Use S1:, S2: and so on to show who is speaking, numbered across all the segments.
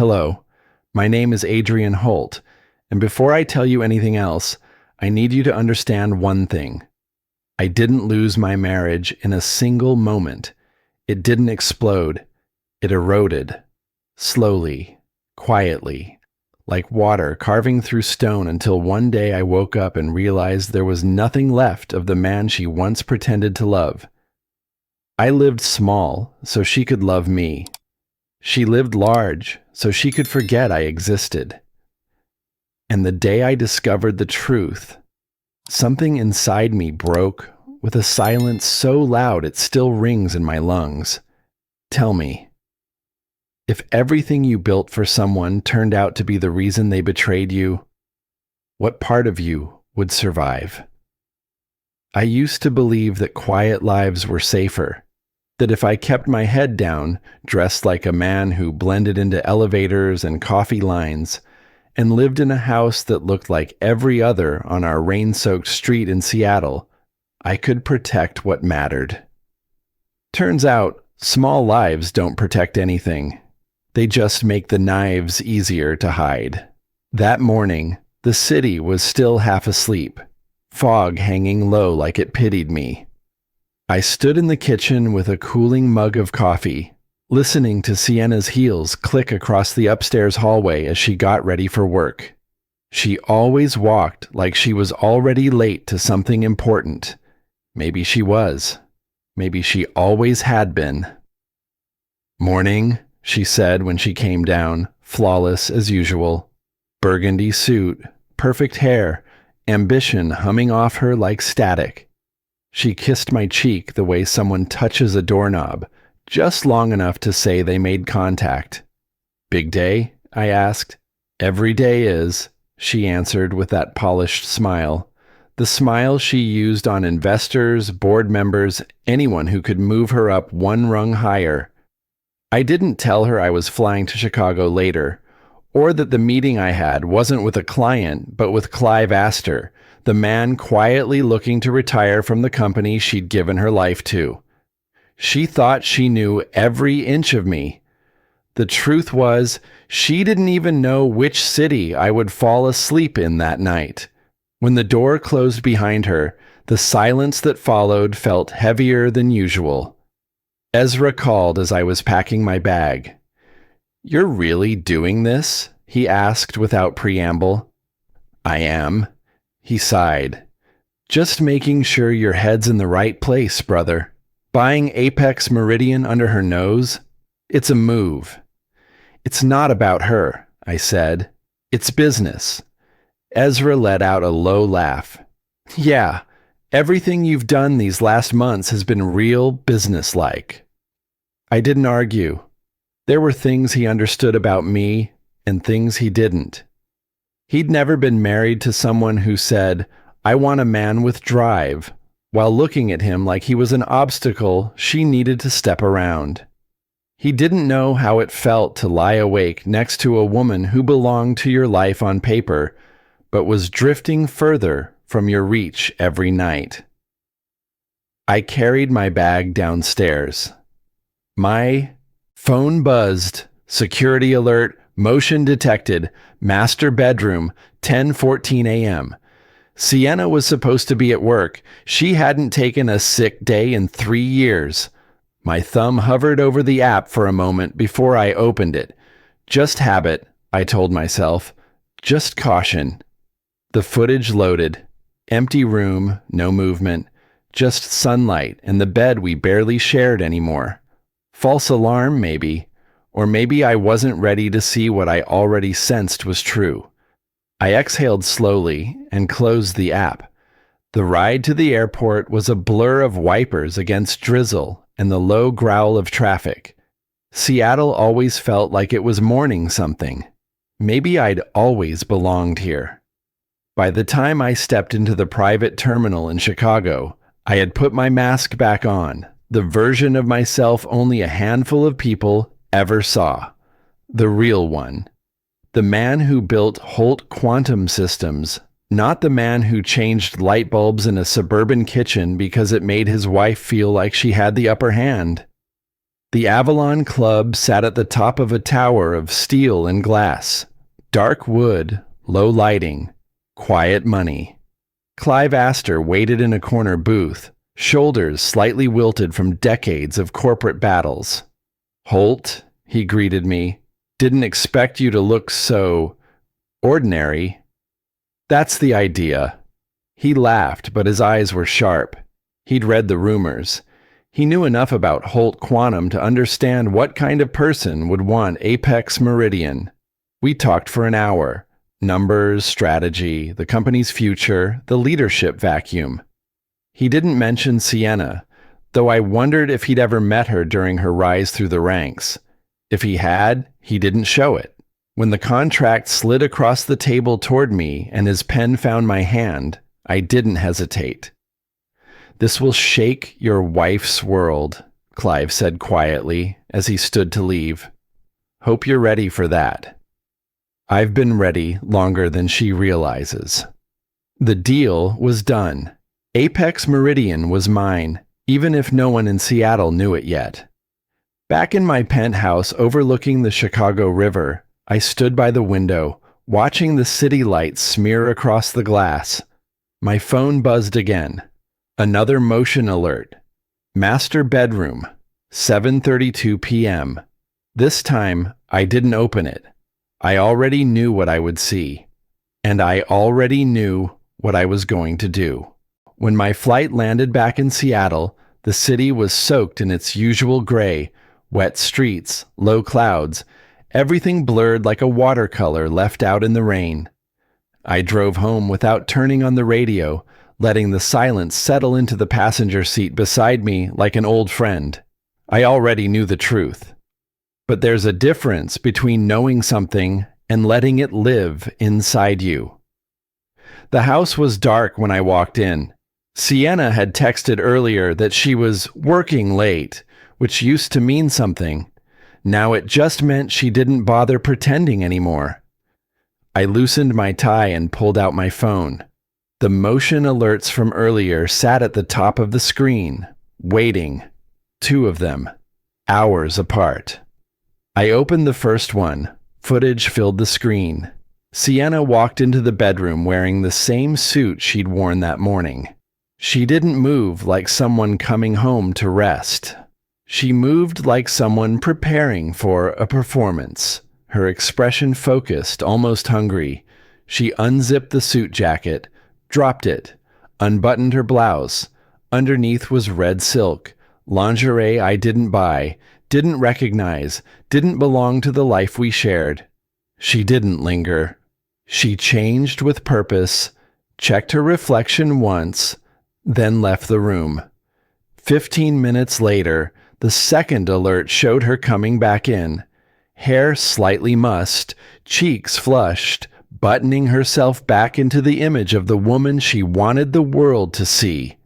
S1: Hello, my name is Adrian Holt, and before I tell you anything else, I need you to understand one thing. I didn't lose my marriage in a single moment. It didn't explode. It eroded. Slowly, quietly, like water carving through stone until one day I woke up and realized there was nothing left of the man she once pretended to love. I lived small so she could love me. She lived large so she could forget I existed. And the day I discovered the truth, something inside me broke with a silence so loud it still rings in my lungs. Tell me, if everything you built for someone turned out to be the reason they betrayed you, what part of you would survive? I used to believe that quiet lives were safer, that if I kept my head down, dressed like a man who blended into elevators and coffee lines, and lived in a house that looked like every other on our rain-soaked street in Seattle, I could protect what mattered. Turns out, small lives don't protect anything. They just make the knives easier to hide. That morning, the city was still half asleep, fog hanging low like it pitied me. I stood in the kitchen with a cooling mug of coffee, listening to Sienna's heels click across the upstairs hallway as she got ready for work. She always walked like she was already late to something important. Maybe she was. Maybe she always had been. "Morning," she said when she came down, flawless as usual. Burgundy suit, perfect hair, ambition humming off her like static. She kissed my cheek the way someone touches a doorknob, just long enough to say they made contact. "Big day?" I asked. "Every day is," she answered with that polished smile. The smile she used on investors, board members, anyone who could move her up one rung higher. I didn't tell her I was flying to Chicago later, or that the meeting I had wasn't with a client, but with Clive Astor, the man quietly looking to retire from the company she'd given her life to. She thought she knew every inch of me. The truth was, she didn't even know which city I would fall asleep in that night. When the door closed behind her, the silence that followed felt heavier than usual. Ezra called as I was packing my bag. "You're really doing this?" he asked without preamble. "I am," he sighed. "Just making sure your head's in the right place, brother. Buying Apex Meridian under her nose? It's a move." "It's not about her," I said. "It's business." Ezra let out a low laugh. "Yeah, everything you've done these last months has been real business-like." I didn't argue. There were things he understood about me and things he didn't. He'd never been married to someone who said, "I want a man with drive," while looking at him like he was an obstacle she needed to step around. He didn't know how it felt to lie awake next to a woman who belonged to your life on paper, but was drifting further from your reach every night. I carried my bag downstairs. My phone buzzed. Security alert, motion detected, master bedroom, 10:14 a.m. Sienna was supposed to be at work. She hadn't taken a sick day in 3 years. My thumb hovered over the app for a moment before I opened it. Just habit, I told myself. Just caution. The footage loaded. Empty room, no movement. Just sunlight and the bed we barely shared anymore. False alarm, maybe. Or maybe I wasn't ready to see what I already sensed was true. I exhaled slowly and closed the app. The ride to the airport was a blur of wipers against drizzle and the low growl of traffic. Seattle always felt like it was mourning something. Maybe I'd always belonged here. By the time I stepped into the private terminal in Chicago, I had put my mask back on, the version of myself only a handful of people ever saw. The real one. The man who built Holt Quantum Systems, not the man who changed light bulbs in a suburban kitchen because it made his wife feel like she had the upper hand. The Avalon Club sat at the top of a tower of steel and glass. Dark wood, low lighting, quiet money. Clive Astor waited in a corner booth, shoulders slightly wilted from decades of corporate battles. "Holt," he greeted me, "didn't expect you to look so ordinary." "That's the idea." He laughed, but his eyes were sharp. He'd read the rumors. He knew enough about Holt Quantum to understand what kind of person would want Apex Meridian. We talked for an hour. Numbers, strategy, the company's future, the leadership vacuum. He didn't mention Sienna, though I wondered if he'd ever met her during her rise through the ranks. If he had, he didn't show it. When the contract slid across the table toward me and his pen found my hand, I didn't hesitate. "This will shake your wife's world," Clive said quietly as he stood to leave. "Hope you're ready for that." I've been ready longer than she realizes. The deal was done. Apex Meridian was mine, even if no one in Seattle knew it yet. Back in my penthouse overlooking the Chicago River, I stood by the window, watching the city lights smear across the glass. My phone buzzed again. Another motion alert. Master bedroom, 7:32 p.m. This time, I didn't open it. I already knew what I would see. And I already knew what I was going to do. When my flight landed back in Seattle, the city was soaked in its usual gray, wet streets, low clouds, everything blurred like a watercolor left out in the rain. I drove home without turning on the radio, letting the silence settle into the passenger seat beside me like an old friend. I already knew the truth. But there's a difference between knowing something and letting it live inside you. The house was dark when I walked in. Sienna had texted earlier that she was working late, which used to mean something. Now it just meant she didn't bother pretending anymore. I loosened my tie and pulled out my phone. The motion alerts from earlier sat at the top of the screen, waiting. 2 of them, hours apart. I opened the first one. Footage filled the screen. Sienna walked into the bedroom wearing the same suit she'd worn that morning. She didn't move like someone coming home to rest. She moved like someone preparing for a performance, her expression focused, almost hungry. She unzipped the suit jacket, dropped it, unbuttoned her blouse. Underneath was red silk, lingerie I didn't buy, didn't recognize, didn't belong to the life we shared. She didn't linger. She changed with purpose, checked her reflection once, then left the room. 15 minutes later, the second alert showed her coming back in. Hair slightly mussed, cheeks flushed, buttoning herself back into the image of the woman she wanted the world to see.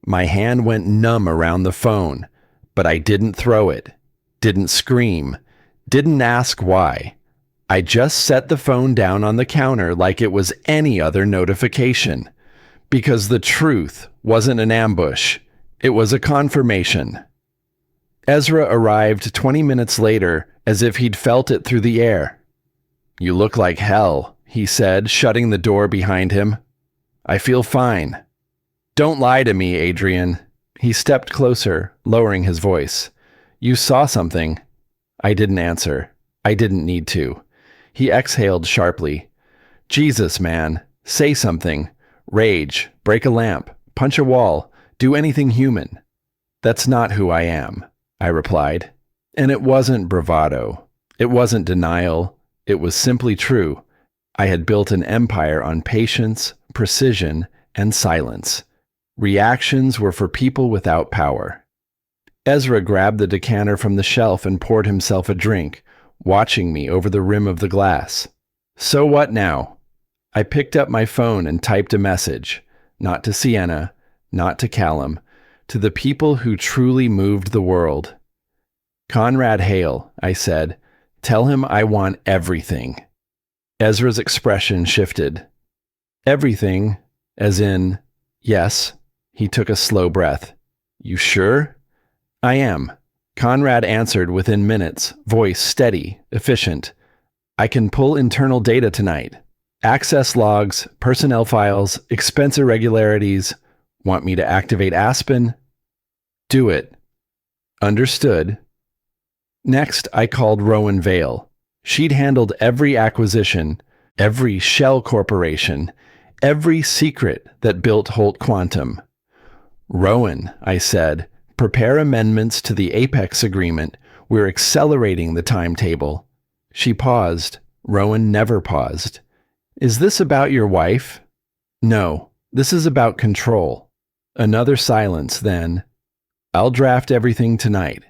S1: My hand went numb around the phone, but I didn't throw it, didn't scream, didn't ask why. I just set the phone down on the counter like it was any other notification. Because the truth wasn't an ambush, it was a confirmation. Ezra arrived 20 minutes later, as if he'd felt it through the air. "You look like hell," he said, shutting the door behind him. "I feel fine." "Don't lie to me, Adrian." He stepped closer, lowering his voice. "You saw something." I didn't answer. I didn't need to. He exhaled sharply. "Jesus, man, say something. Rage, break a lamp, punch a wall, do anything human." "That's not who I am," I replied. And it wasn't bravado. It wasn't denial. It was simply true. I had built an empire on patience, precision, and silence. Reactions were for people without power. Ezra grabbed the decanter from the shelf and poured himself a drink, watching me over the rim of the glass. "So what now?" I picked up my phone and typed a message, not to Sienna, not to Callum, to the people who truly moved the world. "Conrad Hale," I said, "tell him I want everything." Ezra's expression shifted. "Everything, as in, yes." He took a slow breath. "You sure?" "I am. Conrad answered within minutes, voice steady, efficient. I can pull internal data tonight. Access logs, personnel files, expense irregularities. Want me to activate Aspen? Do it. Understood. Next, I called Rowan Vale. She'd handled every acquisition, every shell corporation, every secret that built Holt Quantum. Rowan, I said, prepare amendments to the Apex agreement. We're accelerating the timetable. She paused. Rowan never paused. Is this about your wife? No, this is about control. Another silence, then. I'll draft everything tonight.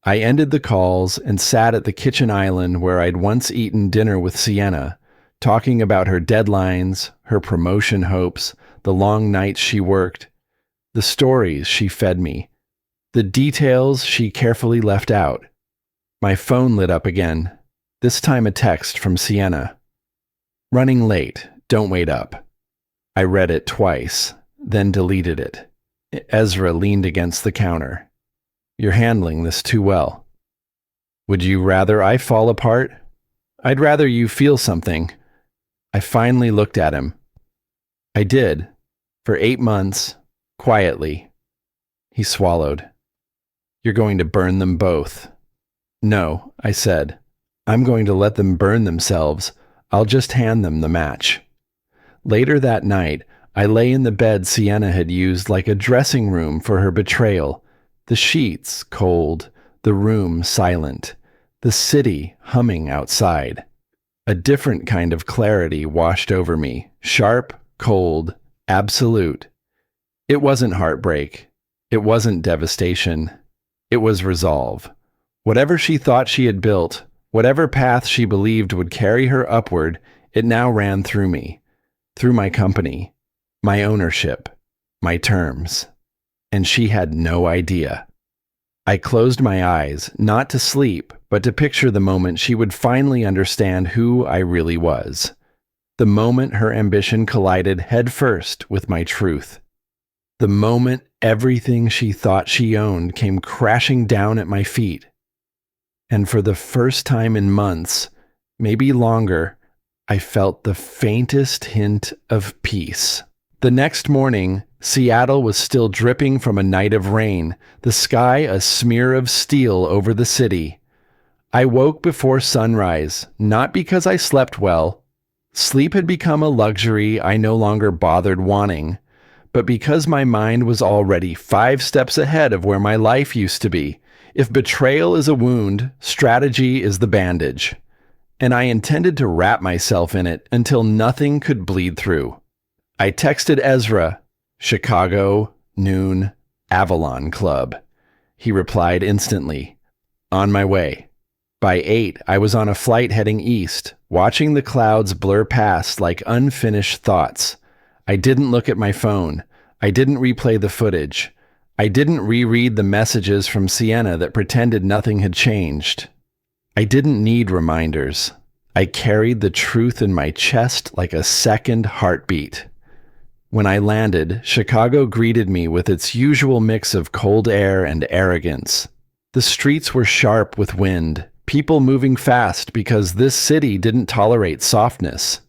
S1: I ended the calls and sat at the kitchen island where I'd once eaten dinner with Sienna, talking about her deadlines, her promotion hopes, the long nights she worked, the stories she fed me, the details she carefully left out. My phone lit up again, this time a text from Sienna. Running late, don't wait up. I read it twice, then deleted it. Ezra leaned against the counter. You're handling this too well. Would you rather I fall apart? I'd rather you feel something. I finally looked at him. I did. For 8 months, quietly. He swallowed. You're going to burn them both. No, I said. I'm going to let them burn themselves. I'll just hand them the match. Later that night, I lay in the bed Sienna had used like a dressing room for her betrayal. The sheets cold, the room silent, the city humming outside. A different kind of clarity washed over me, sharp, cold, absolute. It wasn't heartbreak. It wasn't devastation. It was resolve. Whatever she thought she had built, whatever path she believed would carry her upward, it now ran through me, through my company, my ownership, my terms. And she had no idea. I closed my eyes, not to sleep, but to picture the moment she would finally understand who I really was. The moment her ambition collided headfirst with my truth. The moment everything she thought she owned came crashing down at my feet. And for the first time in months, maybe longer, I felt the faintest hint of peace. The next morning, Seattle was still dripping from a night of rain, the sky a smear of steel over the city. I woke before sunrise, not because I slept well. Sleep had become a luxury I no longer bothered wanting, but because my mind was already 5 steps ahead of where my life used to be. If betrayal is a wound, strategy is the bandage. And I intended to wrap myself in it until nothing could bleed through. I texted Ezra, Chicago, noon, Avalon Club. He replied instantly, on my way. By 8, I was on a flight heading east, watching the clouds blur past like unfinished thoughts. I didn't look at my phone. I didn't replay the footage. I didn't reread the messages from Sienna that pretended nothing had changed. I didn't need reminders. I carried the truth in my chest like a second heartbeat. When I landed, Chicago greeted me with its usual mix of cold air and arrogance. The streets were sharp with wind, people moving fast because this city didn't tolerate softness.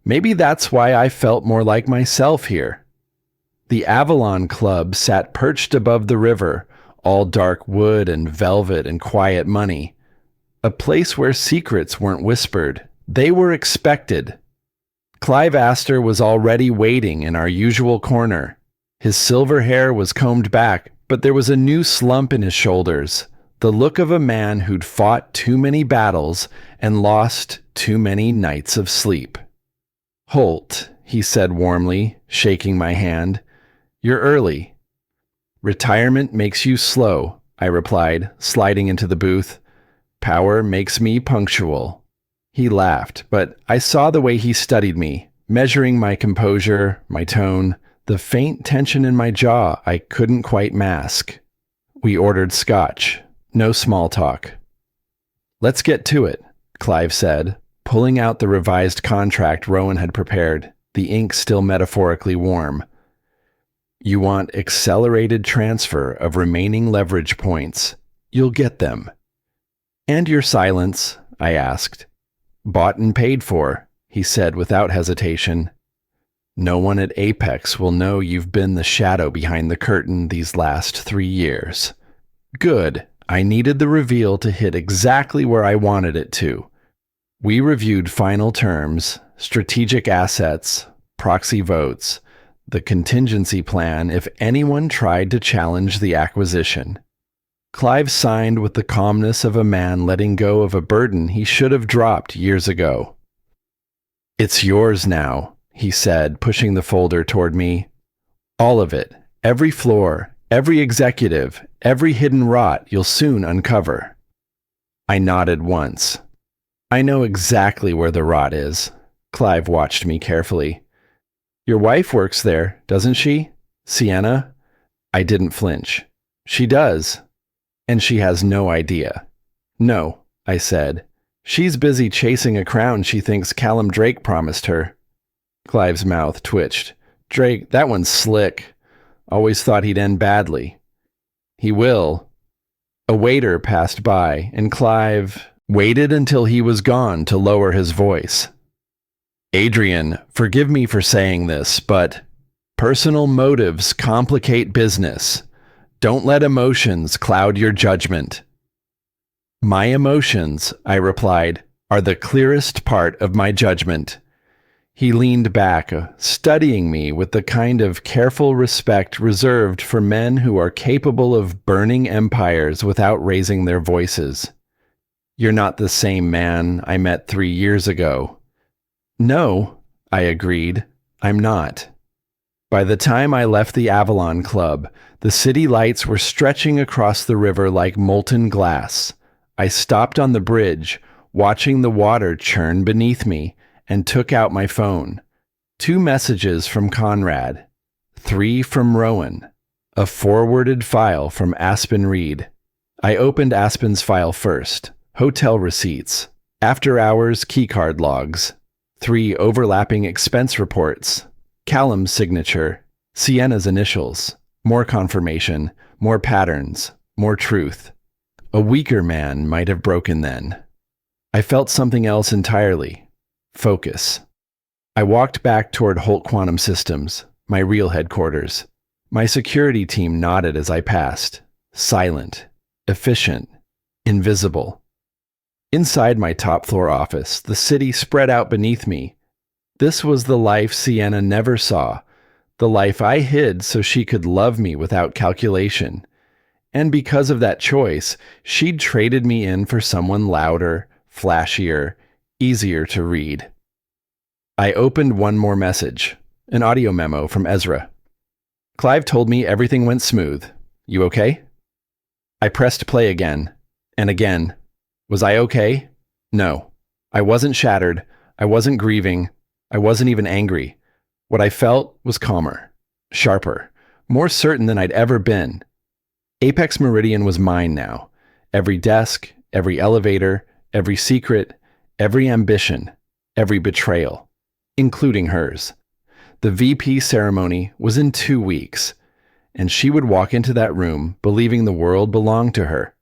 S1: Maybe that's why I felt more like myself here. The Avalon Club sat perched above the river, all dark wood and velvet and quiet money. A place where secrets weren't whispered. They were expected. Clive Astor was already waiting in our usual corner. His silver hair was combed back, but there was a new slump in his shoulders, the look of a man who'd fought too many battles and lost too many nights of sleep. Holt, he said warmly, shaking my hand. You're early. Retirement makes you slow, I replied, sliding into the booth. Power makes me punctual. He laughed, but I saw the way he studied me, measuring my composure, my tone, the faint tension in my jaw I couldn't quite mask. We ordered scotch. No small talk. Let's get to it, Clive said, pulling out the revised contract Rowan had prepared, the ink still metaphorically warm. You want accelerated transfer of remaining leverage points. You'll get them. And your silence, I asked. Bought and paid for, he said without hesitation. No one at Apex will know you've been the shadow behind the curtain these last 3 years. Good. I needed the reveal to hit exactly where I wanted it to. We reviewed final terms, strategic assets, proxy votes, the contingency plan if anyone tried to challenge the acquisition. Clive signed with the calmness of a man letting go of a burden he should have dropped years ago. It's yours now, he said, pushing the folder toward me. All of it, every floor, every executive, every hidden rot you'll soon uncover. I nodded once. I know exactly where the rot is. Clive watched me carefully. Your wife works there, doesn't she? Sienna? I didn't flinch. She does. And she has no idea. No, I said. She's busy chasing a crown she thinks Callum Drake promised her. Clive's mouth twitched. Drake, that one's slick. Always thought he'd end badly. He will. A waiter passed by, and Clive waited until he was gone to lower his voice. Adrian, forgive me for saying this, but personal motives complicate business. Don't let emotions cloud your judgment. My emotions, I replied, are the clearest part of my judgment. He leaned back, studying me with the kind of careful respect reserved for men who are capable of burning empires without raising their voices. You're not the same man I met 3 years ago. No, I agreed, I'm not. By the time I left the Avalon Club, the city lights were stretching across the river like molten glass. I stopped on the bridge, watching the water churn beneath me, and took out my phone. 2 messages from Conrad, 3 from Rowan, a forwarded file from Aspen Reed. I opened Aspen's file first. Hotel receipts, after-hours keycard logs, 3 overlapping expense reports, Callum's signature, Sienna's initials, more confirmation, more patterns, more truth. A weaker man might have broken then. I felt something else entirely. Focus. I walked back toward Holt Quantum Systems, my real headquarters. My security team nodded as I passed. Silent, efficient, invisible. Inside my top-floor office, the city spread out beneath me. This was the life Sienna never saw, the life I hid so she could love me without calculation. And because of that choice, she'd traded me in for someone louder, flashier, easier to read. I opened one more message, an audio memo from Ezra. Clive told me everything went smooth. You okay? I pressed play again, and again. Was I okay? No. I wasn't shattered. I wasn't grieving. I wasn't even angry. What I felt was calmer, sharper, more certain than I'd ever been. Apex Meridian was mine now. Every desk, every elevator, every secret, every ambition, every betrayal, including hers. The VP ceremony was in 2 weeks, and she would walk into that room believing the world belonged to her.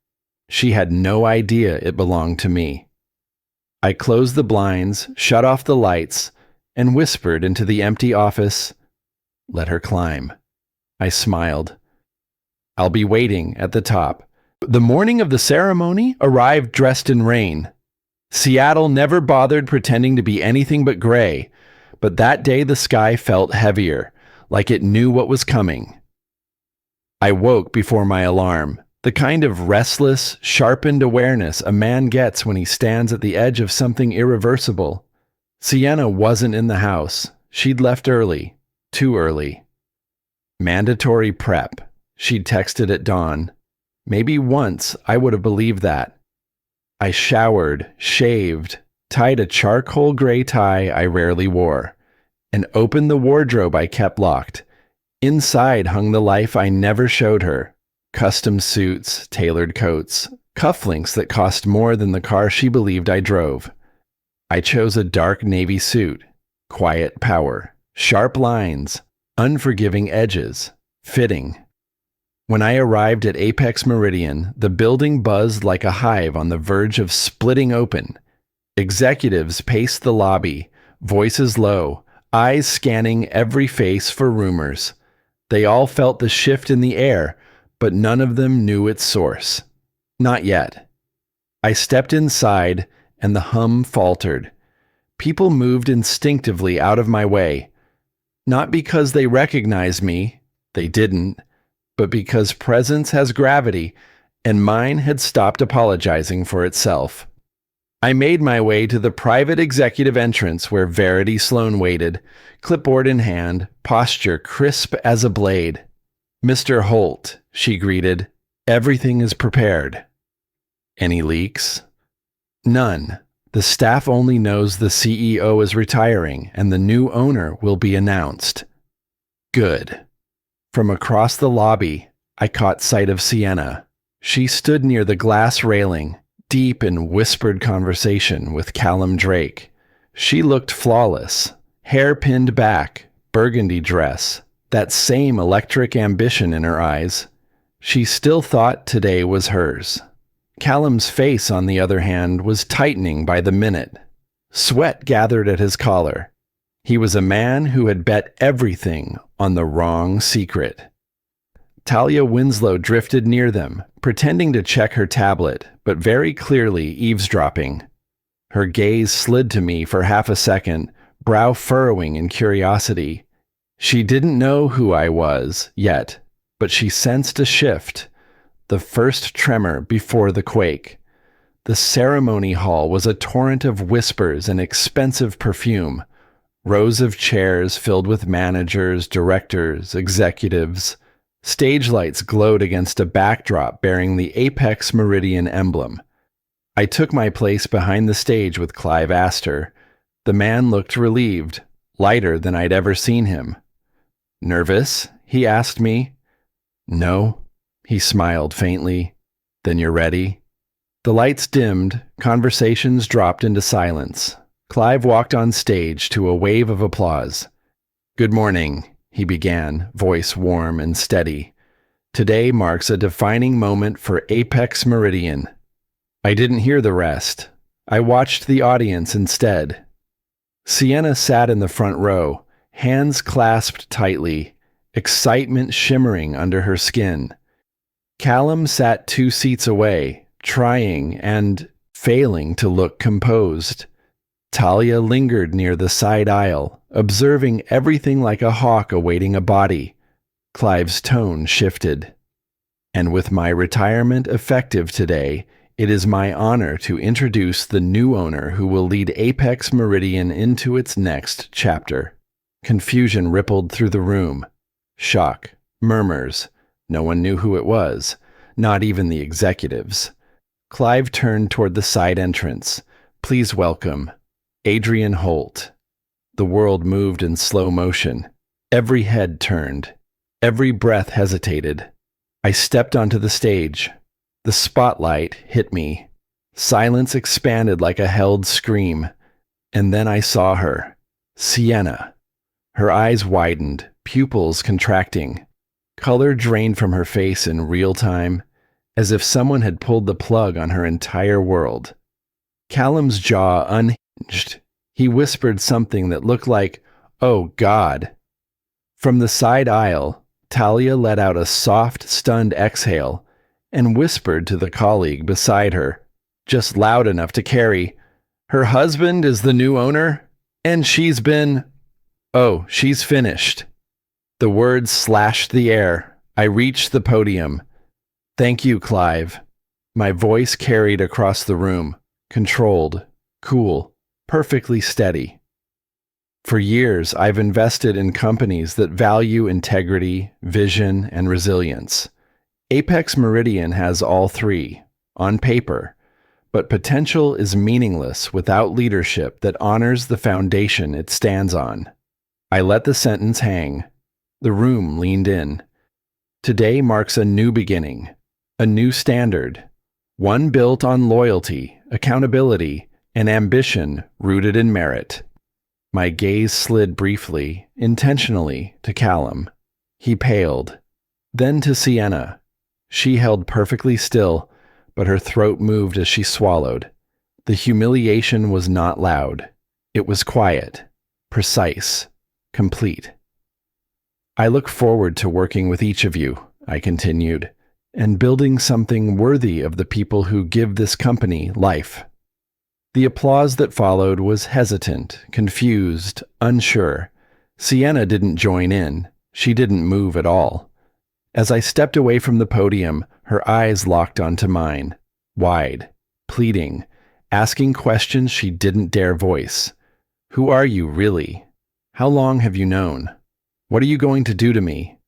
S1: She had no idea it belonged to me. I closed the blinds, shut off the lights, and whispered into the empty office, "Let her climb." I smiled. "I'll be waiting at the top." The morning of the ceremony arrived dressed in rain. Seattle never bothered pretending to be anything but gray, but that day the sky felt heavier, like it knew what was coming. I woke before my alarm. The kind of restless, sharpened awareness a man gets when he stands at the edge of something irreversible. Sienna wasn't in the house. She'd left early. Too early. Mandatory prep. She'd texted at dawn. Maybe once I would have believed that. I showered, shaved, tied a charcoal gray tie I rarely wore, and opened the wardrobe I kept locked. Inside hung the life I never showed her. Custom suits, tailored coats, cufflinks that cost more than the car she believed I drove. I chose a dark navy suit, quiet power, sharp lines, unforgiving edges, Fitting. When I arrived at Apex Meridian, the building buzzed like a hive on the verge of splitting open. Executives paced the lobby, voices low, eyes scanning every face for rumors. They all felt the shift in the air, but none of them knew its source. Not yet. I stepped inside, and the hum faltered. People moved instinctively out of my way. Not because they recognized me, they didn't, but because presence has gravity, and mine had stopped apologizing for itself. I made my way to the private executive entrance where Verity Sloan waited, clipboard in hand, posture crisp as a blade. "Mr. Holt," she greeted, "everything is prepared." "Any leaks?" "None. The staff only knows the CEO is retiring and the new owner will be announced." "Good." From across the lobby, I caught sight of Sienna. She stood near the glass railing, deep in whispered conversation with Callum Drake. She looked flawless, hair pinned back, burgundy dress, that same electric ambition in her eyes. She still thought today was hers. Callum's face, on the other hand, was tightening by the minute. Sweat gathered at his collar. He was a man who had bet everything on the wrong secret. Talia Winslow drifted near them, pretending to check her tablet, but very clearly eavesdropping. Her gaze slid to me for half a second, brow furrowing in curiosity. She didn't know who I was yet, but she sensed a shift, the first tremor before the quake. The ceremony hall was a torrent of whispers and expensive perfume. Rows of chairs filled with managers, directors, executives. Stage lights glowed against a backdrop bearing the Apex Meridian emblem. I took my place behind the stage with Clive Astor. The man looked relieved, lighter than I'd ever seen him. "Nervous?" he asked me. "No," he smiled faintly. "Then you're ready?" The lights dimmed, conversations dropped into silence. Clive walked on stage to a wave of applause. "Good morning," he began, voice warm and steady. "Today marks a defining moment for Apex Meridian." I didn't hear the rest. I watched the audience instead. Sienna sat in the front row, hands clasped tightly, excitement shimmering under her skin. Callum sat 2 seats away, trying and failing to look composed. Talia lingered near the side aisle, observing everything like a hawk awaiting a body. Clive's tone shifted. "And with my retirement effective today, it is my honor to introduce the new owner who will lead Apex Meridian into its next chapter." Confusion rippled through the room. Shock, murmurs. No one knew who it was, not even the executives. Clive turned toward the side entrance. "Please welcome Adrian Holt." The world moved in slow motion. Every head turned. Every breath hesitated. I stepped onto the stage. The spotlight hit me. Silence expanded like a held scream. And then I saw her. Sienna. Her eyes widened, pupils contracting. Color drained from her face in real time, as if someone had pulled the plug on her entire world. Callum's jaw unhinged. He whispered something that looked like, "Oh, God." From the side aisle, Talia let out a soft, stunned exhale and whispered to the colleague beside her, just loud enough to carry, "Her husband is the new owner, and she's finished." The words slashed the air. I reached the podium. "Thank you, Clive." My voice carried across the room, controlled, cool, perfectly steady. For years, I've invested in companies that value integrity, vision, and resilience. Apex Meridian has all three, on paper, but potential is meaningless without leadership that honors the foundation it stands on. I let the sentence hang. The room leaned in. Today marks a new beginning, a new standard, one built on loyalty, accountability, and ambition rooted in merit. My gaze slid briefly, intentionally, to Callum. He paled, Then to Sienna. She held perfectly still, but her throat moved as she swallowed. The humiliation was not loud. It was quiet, precise, complete. I look forward to working with each of you, I continued, and building something worthy of the people who give this company life. The applause that followed was hesitant, confused, unsure. Sienna didn't join in. She didn't move at all. As I stepped away from the podium, her eyes locked onto mine, wide, pleading, asking questions she didn't dare voice. Who are you, really? How long have you known? What are you going to do to me?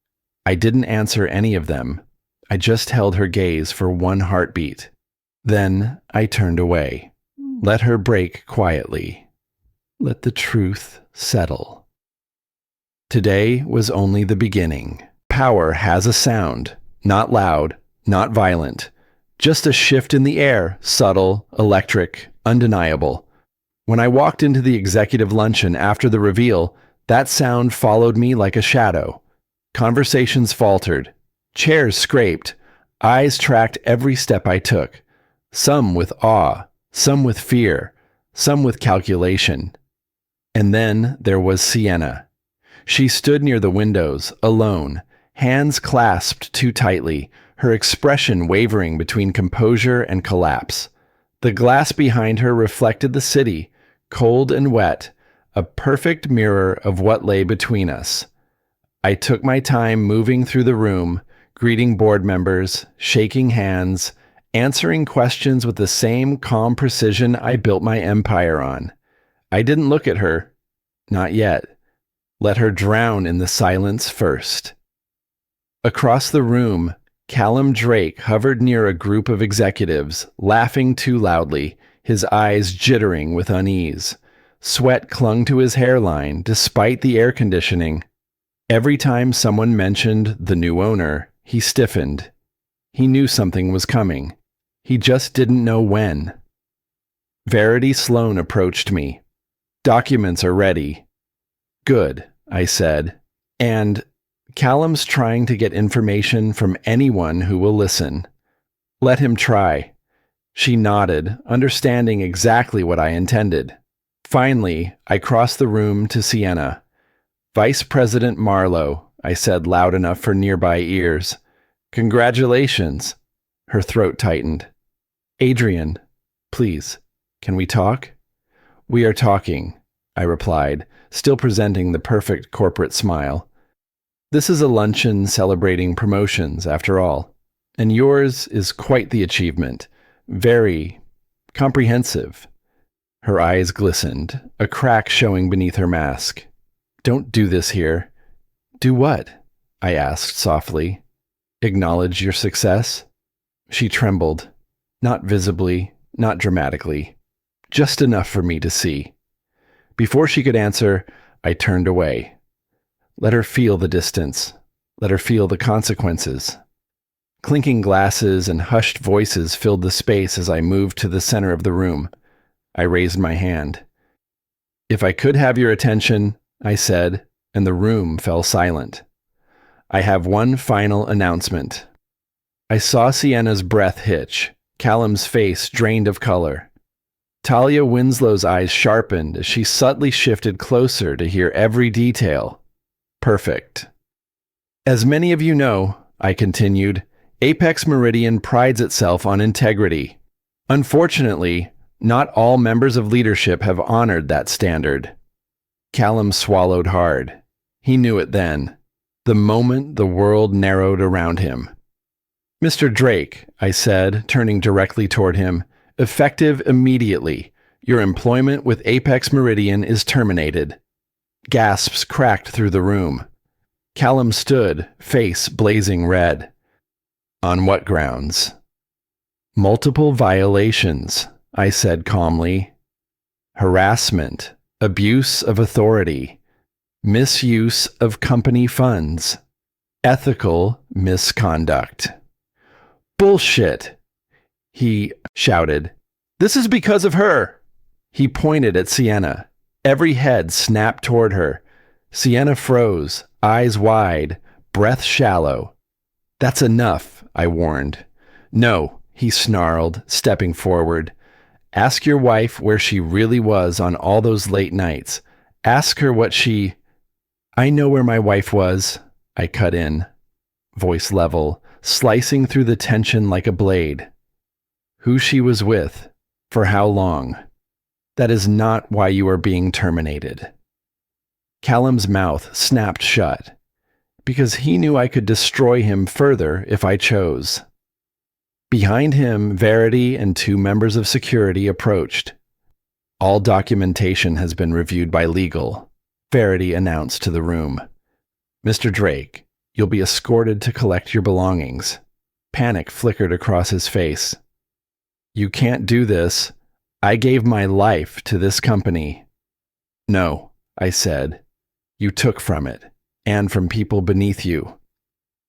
S1: I didn't answer any of them. I just held her gaze for one heartbeat. Then I turned away. Let her break quietly. Let the truth settle. Today was only the beginning. Power has a sound, not loud, not violent, just a shift in the air, subtle, electric, undeniable. When I walked into the executive luncheon after the reveal, that sound followed me like a shadow. Conversations faltered, chairs scraped, eyes tracked every step I took, some with awe, some with fear, some with calculation. And then there was Sienna. She stood near the windows, alone, hands clasped too tightly, her expression wavering between composure and collapse. The glass behind her reflected the city, cold and wet, a perfect mirror of what lay between us. I took my time moving through the room, greeting board members, shaking hands, answering questions with the same calm precision I built my empire on. I didn't look at her. Not yet. Let her drown in the silence first. Across the room, Callum Drake hovered near a group of executives, laughing too loudly, his eyes jittering with unease. Sweat clung to his hairline despite the air conditioning. Every time someone mentioned the new owner, he stiffened. He knew something was coming. He just didn't know when. Verity Sloan approached me. Documents are ready. Good, I said. And Callum's trying to get information from anyone who will listen. Let him try. She nodded, understanding exactly what I intended. Finally, I crossed the room to Sienna. Vice President Marlowe, I said loud enough for nearby ears. Congratulations. Her throat tightened. Adrian, please, can we talk? We are talking, I replied, still presenting the perfect corporate smile. This is a luncheon celebrating promotions, after all, and yours is quite the achievement. Very comprehensive. Her eyes glistened, a crack showing beneath her mask. Don't do this here. Do what? I asked softly. Acknowledge your success? She trembled. Not visibly, not dramatically. Just enough for me to see. Before she could answer, I turned away. Let her feel the distance. Let her feel the consequences. Clinking glasses and hushed voices filled the space as I moved to the center of the room. I raised my hand. If I could have your attention, I said, and the room fell silent. I have one final announcement. I saw Sienna's breath hitch, Callum's face drained of color. Talia Winslow's eyes sharpened as she subtly shifted closer to hear every detail. Perfect. As many of you know, I continued, Apex Meridian prides itself on integrity. Unfortunately, not all members of leadership have honored that standard. Callum swallowed hard. He knew it then, the moment the world narrowed around him. Mr. Drake, I said, turning directly toward him, effective immediately. Your employment with Apex Meridian is terminated. Gasps cracked through the room. Callum stood, face blazing red. On what grounds? Multiple violations, I said calmly. Harassment, abuse of authority, misuse of company funds, ethical misconduct. Bullshit, he shouted. This is because of her. He pointed at Sienna. Every head snapped toward her. Sienna froze, eyes wide, breath shallow. That's enough, I warned. No, he snarled, stepping forward. Ask your wife where she really was on all those late nights. Ask her what she... I know where my wife was, I cut in, voice level, slicing through the tension like a blade. Who she was with, for how long. That is not why you are being terminated. Callum's mouth snapped shut, because he knew I could destroy him further if I chose. Behind him, Verity and 2 members of security approached. All documentation has been reviewed by legal, Verity announced to the room. Mr. Drake, you'll be escorted to collect your belongings. Panic flickered across his face. You can't do this. I gave my life to this company. No, I said. You took from it, and from people beneath you.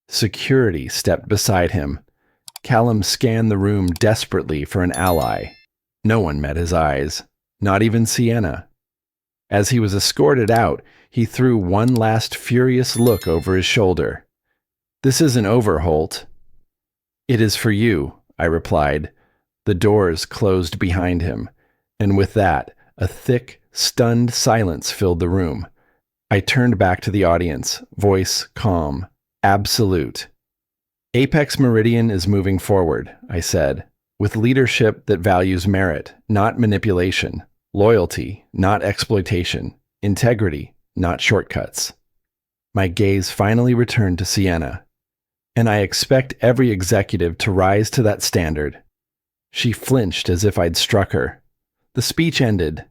S1: Security stepped beside him. Callum scanned the room desperately for an ally. No one met his eyes, not even Sienna. As he was escorted out, he threw one last furious look over his shoulder. This isn't over, Holt. It is for you, I replied. The doors closed behind him, and with that, a thick, stunned silence filled the room. I turned back to the audience, voice calm, absolute. Apex Meridian is moving forward, I said, with leadership that values merit, not manipulation, loyalty, not exploitation, integrity, not shortcuts. My gaze finally returned to Sienna, and I expect every executive to rise to that standard. She flinched as if I'd struck her. The speech ended.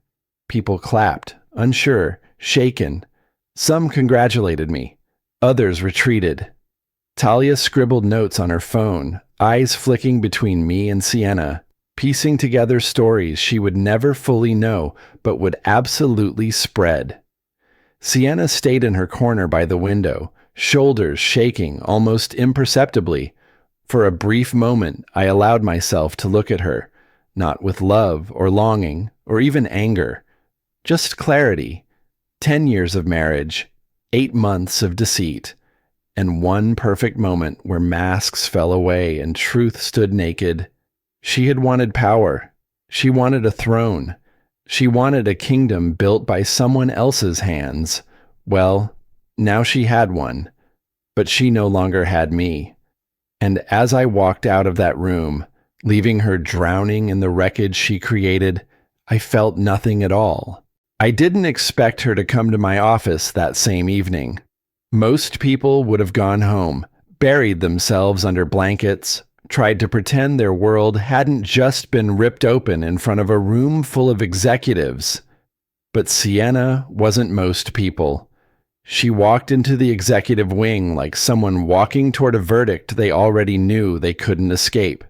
S1: People clapped, unsure, shaken. Some congratulated me. Others retreated. Talia scribbled notes on her phone, eyes flicking between me and Sienna, piecing together stories she would never fully know but would absolutely spread. Sienna stayed in her corner by the window, shoulders shaking almost imperceptibly. For a brief moment, I allowed myself to look at her, not with love or longing or even anger, just clarity. 10 years of marriage, 8 months of deceit, and one perfect moment where masks fell away and truth stood naked. She had wanted power. She wanted a throne. She wanted a kingdom built by someone else's hands. Well, now she had one, but she no longer had me. And as I walked out of that room, leaving her drowning in the wreckage she created, I felt nothing at all. I didn't expect her to come to my office that same evening. Most people would have gone home, buried themselves under blankets, tried to pretend their world hadn't just been ripped open in front of a room full of executives. But Sienna wasn't most people. She walked into the executive wing like someone walking toward a verdict they already knew they couldn't escape.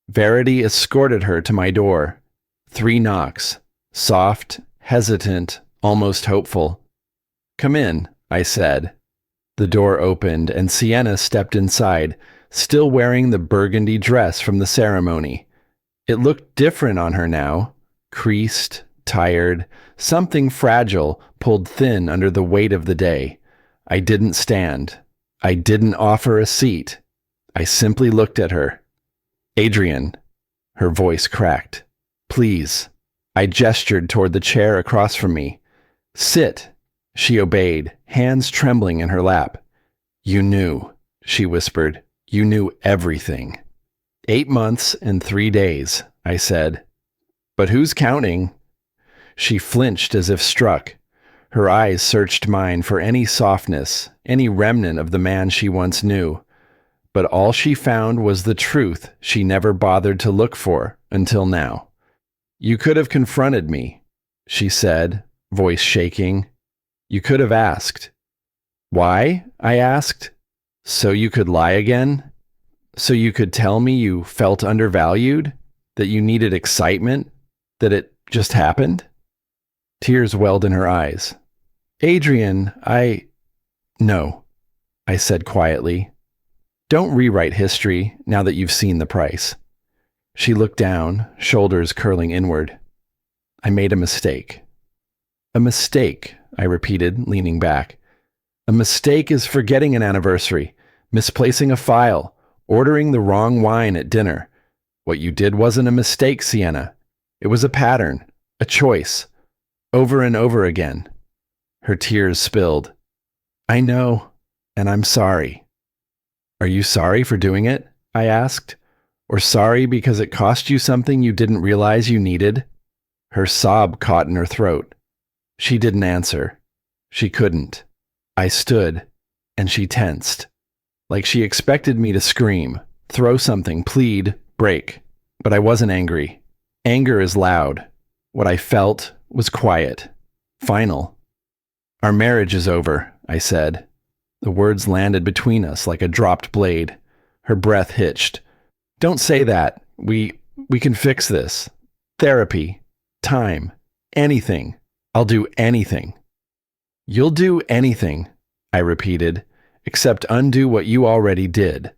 S1: Verity escorted her to my door. 3 knocks, soft, hesitant, almost hopeful. Come in, I said. The door opened and Sienna stepped inside, still wearing the burgundy dress from the ceremony. It looked different on her now, creased, tired, something fragile, pulled thin under the weight of the day. I didn't stand. I didn't offer a seat. I simply looked at her. Adrian. Her voice cracked. Please. I gestured toward the chair across from me. Sit. She obeyed, hands trembling in her lap. You knew, she whispered. You knew everything. 8 months and 3 days, I said. But who's counting? She flinched as if struck. Her eyes searched mine for any softness, any remnant of the man she once knew. But all she found was the truth she never bothered to look for until now. You could have confronted me, she said, voice shaking. You could have asked. Why? I asked. So you could lie again? So you could tell me you felt undervalued? That you needed excitement? That it just happened? Tears welled in her eyes. Adrian, No, I said quietly. Don't rewrite history now that you've seen the price. She looked down, shoulders curling inward. I made a mistake. A mistake, I repeated, leaning back. A mistake is forgetting an anniversary, misplacing a file, ordering the wrong wine at dinner. What you did wasn't a mistake, Sienna. It was a pattern, a choice, over and over again. Her tears spilled. I know, and I'm sorry. Are you sorry for doing it? I asked. Or sorry because it cost you something you didn't realize you needed? Her sob caught in her throat. She didn't answer. She couldn't. I stood, and she tensed. Like she expected me to scream, throw something, plead, break. But I wasn't angry. Anger is loud. What I felt was quiet. Final. Our marriage is over, I said. The words landed between us like a dropped blade. Her breath hitched. Don't say that. We can fix this. Therapy. Time. Anything. I'll do anything. You'll do anything, I repeated, except undo what you already did.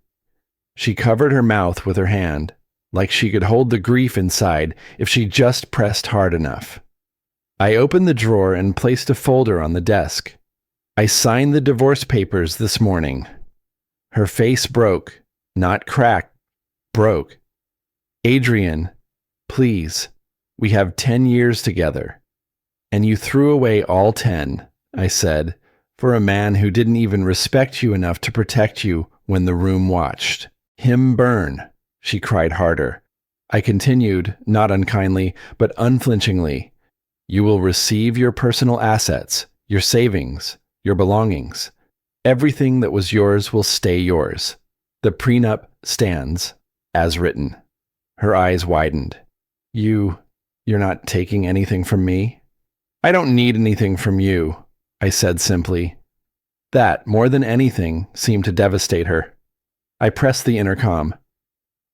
S1: She covered her mouth with her hand, like she could hold the grief inside if she just pressed hard enough. I opened the drawer and placed a folder on the desk. I signed the divorce papers this morning. Her face broke, not cracked, broke. Adrian, please, we have 10 years together. And you threw away all 10, I said, for a man who didn't even respect you enough to protect you when the room watched. Him burn, she cried harder. I continued, not unkindly, but unflinchingly. You will receive your personal assets, your savings, your belongings. Everything that was yours will stay yours. The prenup stands, as written. Her eyes widened. You're not taking anything from me? I don't need anything from you, I said simply. That, more than anything, seemed to devastate her. I pressed the intercom.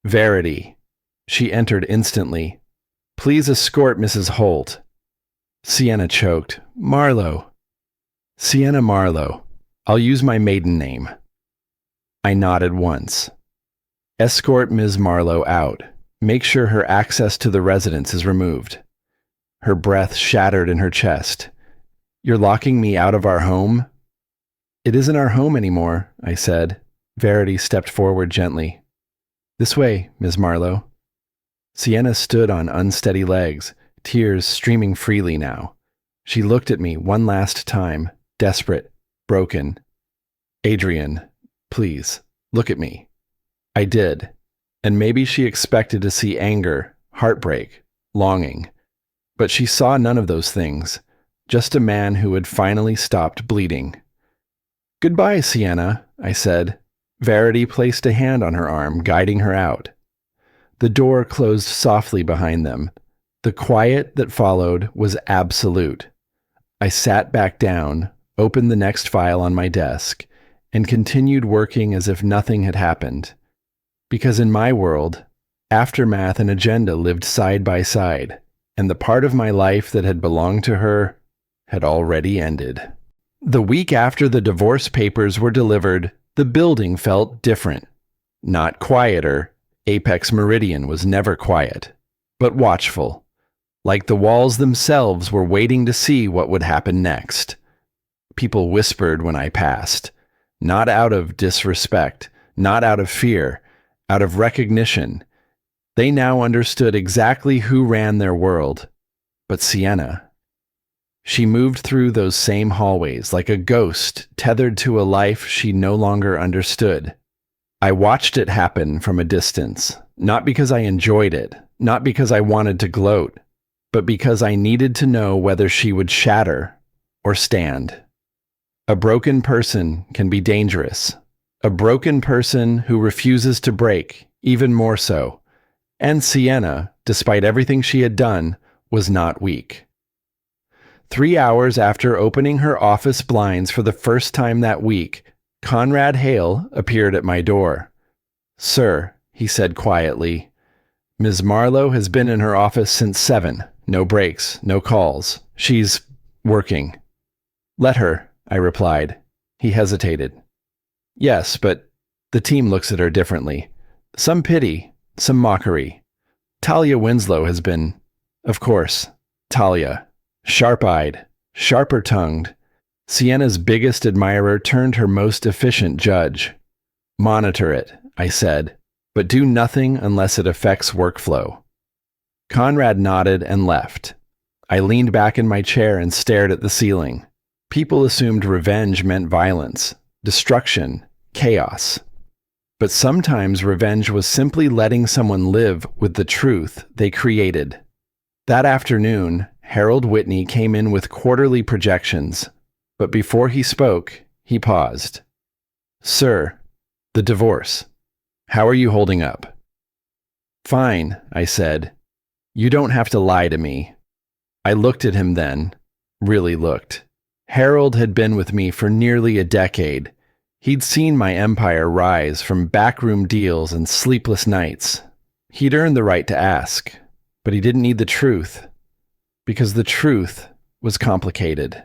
S1: Verity. She entered instantly. Please escort Mrs. Holt. Sienna choked. Marlowe. Sienna Marlowe. I'll use my maiden name. I nodded once. Escort Ms. Marlowe out. Make sure her access to the residence is removed. Her breath shattered in her chest. You're locking me out of our home? It isn't our home anymore, I said. Verity stepped forward gently. This way, Ms. Marlowe. Sienna stood on unsteady legs, tears streaming freely now. She looked at me one last time, desperate, broken. Adrian, please, look at me. I did, and maybe she expected to see anger, heartbreak, longing. But she saw none of those things, just a man who had finally stopped bleeding. Goodbye, Sienna, I said. Verity placed a hand on her arm, guiding her out. The door closed softly behind them. The quiet that followed was absolute. I sat back down, opened the next file on my desk, and continued working as if nothing had happened. Because in my world, aftermath and agenda lived side by side, and the part of my life that had belonged to her had already ended. The week after the divorce papers were delivered, the building felt different. Not quieter. Apex Meridian was never quiet, but watchful. Like the walls themselves were waiting to see what would happen next. People whispered when I passed, not out of disrespect, not out of fear, out of recognition. They now understood exactly who ran their world. But Sienna. She moved through those same hallways like a ghost tethered to a life she no longer understood. I watched it happen from a distance, not because I enjoyed it, not because I wanted to gloat, but because I needed to know whether she would shatter or stand. A broken person can be dangerous. A broken person who refuses to break, even more so. And Sienna, despite everything she had done, was not weak. 3 hours after opening her office blinds for the first time that week, Conrad Hale appeared at my door. Sir, he said quietly, Ms. Marlowe has been in her office since 7. No breaks, no calls. She's working. Let her, I replied. He hesitated. Yes, but the team looks at her differently. Some pity, some mockery. Talia Winslow has been, of course, Talia. Sharp-eyed, sharper-tongued, Sienna's biggest admirer turned her most efficient judge. Monitor it, I said, but do nothing unless it affects workflow. Conrad nodded and left. I leaned back in my chair and stared at the ceiling. People assumed revenge meant violence, destruction, chaos. But sometimes revenge was simply letting someone live with the truth they created. That afternoon, Harold Whitney came in with quarterly projections, but before he spoke, he paused. "Sir, the divorce. How are you holding up?" "Fine," I said. "You don't have to lie to me." I looked at him then, really looked. Harold had been with me for nearly a decade. He'd seen my empire rise from backroom deals and sleepless nights. He'd earned the right to ask, but he didn't need the truth, because the truth was complicated.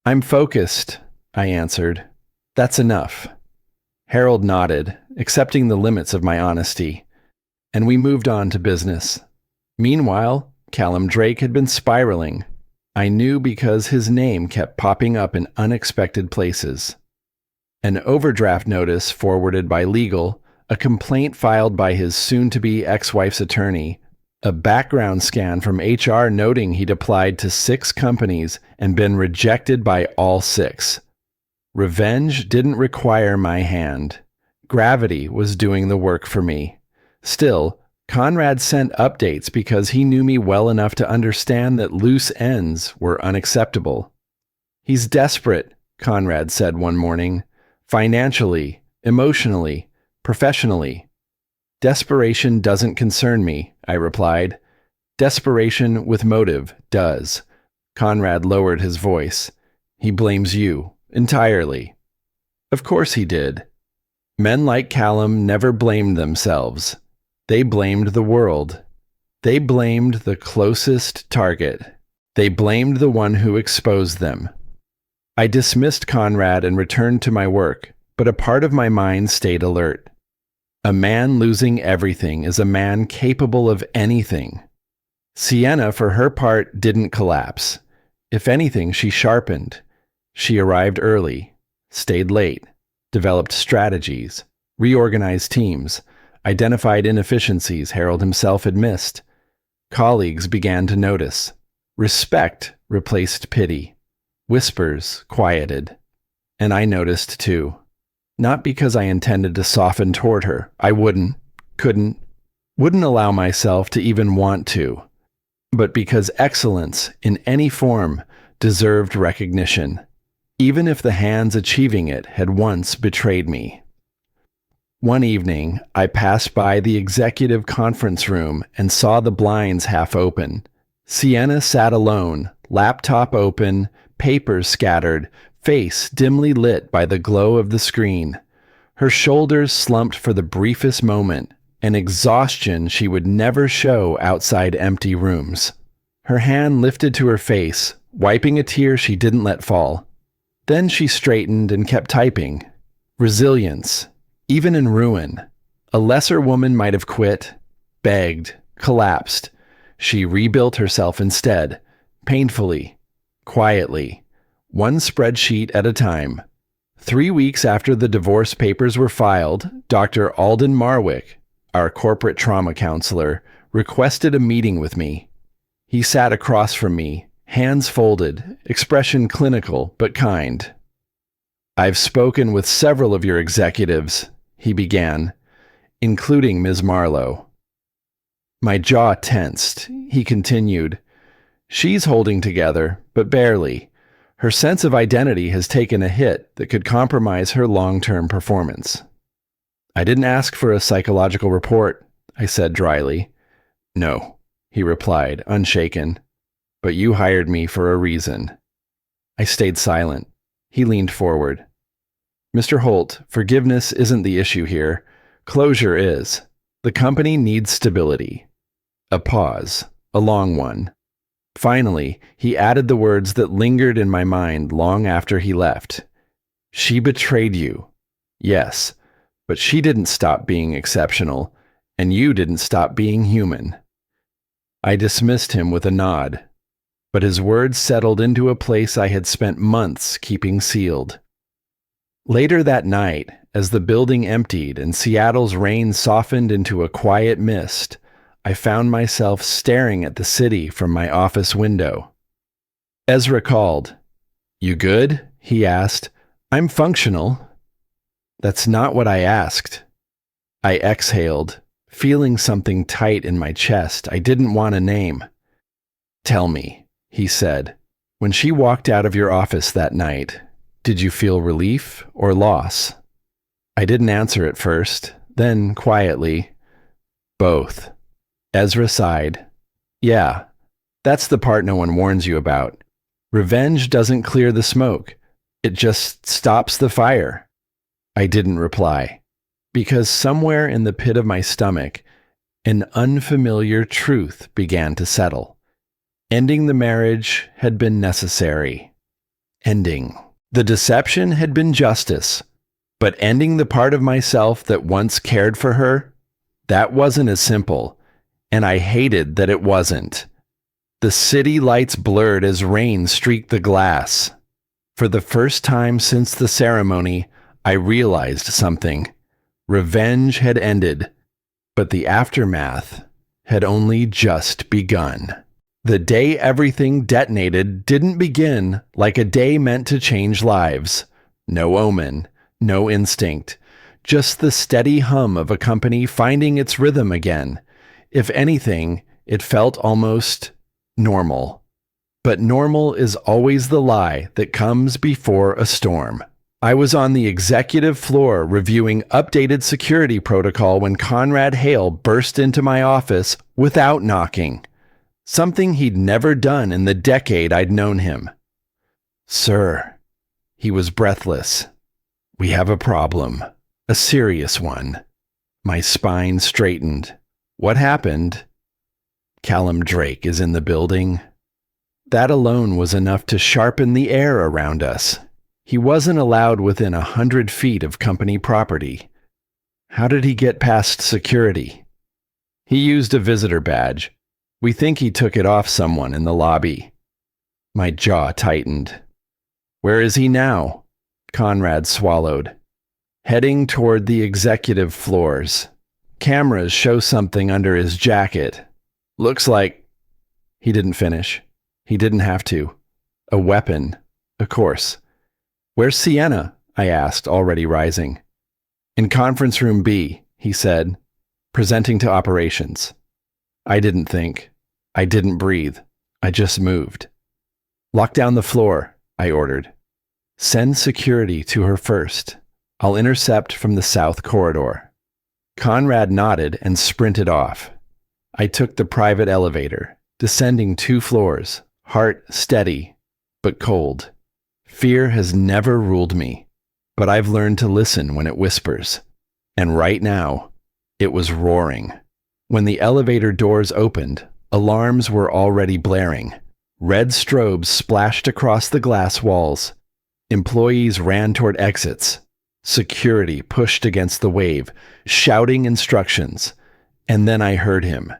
S1: "I'm focused," I answered. "That's enough." Harold nodded, accepting the limits of my honesty, and we moved on to business. Meanwhile, Callum Drake had been spiraling. I knew because his name kept popping up in unexpected places. An overdraft notice forwarded by legal, a complaint filed by his soon-to-be ex-wife's attorney, a background scan from HR noting he'd applied to 6 companies and been rejected by all 6. Revenge didn't require my hand. Gravity was doing the work for me. Still, Conrad sent updates because he knew me well enough to understand that loose ends were unacceptable. "He's desperate," Conrad said one morning. "Financially, emotionally, professionally." "Desperation doesn't concern me," I replied. "Desperation with motive does." Conrad lowered his voice. "He blames you, entirely." Of course he did. Men like Callum never blamed themselves. They blamed the world. They blamed the closest target. They blamed the one who exposed them. I dismissed Conrad and returned to my work, but a part of my mind stayed alert. A man losing everything is a man capable of anything. Sienna, for her part, didn't collapse. If anything, she sharpened. She arrived early, stayed late, developed strategies, reorganized teams, identified inefficiencies Harold himself had missed. Colleagues began to notice. Respect replaced pity. Whispers quieted. And I noticed too. Not because I intended to soften toward her. I couldn't allow myself to even want to. But because excellence, in any form, deserved recognition, even if the hands achieving it had once betrayed me. One evening, I passed by the executive conference room and saw the blinds half open. Sienna sat alone, laptop open, papers scattered, face dimly lit by the glow of the screen. Her shoulders slumped for the briefest moment, an exhaustion she would never show outside empty rooms. Her hand lifted to her face, wiping a tear she didn't let fall. Then she straightened and kept typing. Resilience. Even in ruin, a lesser woman might have quit, begged, collapsed. She rebuilt herself instead, painfully, quietly, one spreadsheet at a time. 3 weeks after the divorce papers were filed, Dr. Alden Marwick, our corporate trauma counselor, requested a meeting with me. He sat across from me, hands folded, expression clinical but kind. "I've spoken with several of your executives," he began, "including Ms. Marlowe." My jaw tensed. He continued, "She's holding together, but barely. Her sense of identity has taken a hit that could compromise her long-term performance." "I didn't ask for a psychological report," I said dryly. "No," he replied, unshaken. "But you hired me for a reason." I stayed silent. He leaned forward. "Mr. Holt, forgiveness isn't the issue here. Closure is. The company needs stability." A pause, a long one. Finally, he added the words that lingered in my mind long after he left. "She betrayed you. Yes, but she didn't stop being exceptional, and you didn't stop being human." I dismissed him with a nod, but his words settled into a place I had spent months keeping sealed. Later that night, as the building emptied and Seattle's rain softened into a quiet mist, I found myself staring at the city from my office window. Ezra called. "You good?" he asked. "I'm functional." "That's not what I asked." I exhaled, feeling something tight in my chest I didn't want to name. "Tell me," he said, "when she walked out of your office that night, did you feel relief or loss?" I didn't answer at first, then quietly, "Both." Ezra sighed. "Yeah, that's the part no one warns you about. Revenge doesn't clear the smoke. It just stops the fire." I didn't reply, because somewhere in the pit of my stomach, an unfamiliar truth began to settle. Ending the marriage had been necessary. Ending the deception had been justice, but ending the part of myself that once cared for her, that wasn't as simple, and I hated that it wasn't. The city lights blurred as rain streaked the glass. For the first time since the ceremony, I realized something. Revenge had ended, but the aftermath had only just begun. The day everything detonated didn't begin like a day meant to change lives. No omen, no instinct, just the steady hum of a company finding its rhythm again. If anything, it felt almost normal. But normal is always the lie that comes before a storm. I was on the executive floor reviewing updated security protocol when Conrad Hale burst into my office without knocking. Something he'd never done in the decade I'd known him. "Sir," he was breathless, "we have a problem. A serious one." My spine straightened. "What happened?" "Callum Drake is in the building." That alone was enough to sharpen the air around us. He wasn't allowed within 100 feet of company property. How did he get past security? He used a visitor badge. We think he took it off someone in the lobby. My jaw tightened. "Where is he now?" Conrad swallowed. "Heading toward the executive floors. Cameras show something under his jacket. Looks like..." He didn't finish. He didn't have to. "A weapon, of course." "Where's Sienna?" I asked, already rising. "In conference room B," he said, "presenting to operations." I didn't think. I didn't breathe. I just moved. "Lock down the floor," I ordered. "Send security to her first. I'll intercept from the south corridor." Conrad nodded and sprinted off. I took the private elevator, descending 2 floors, heart steady, but cold. Fear has never ruled me, but I've learned to listen when it whispers. And right now, it was roaring. When the elevator doors opened, alarms were already blaring. Red strobes splashed across the glass walls. Employees ran toward exits. Security pushed against the wave, shouting instructions. And then I heard him.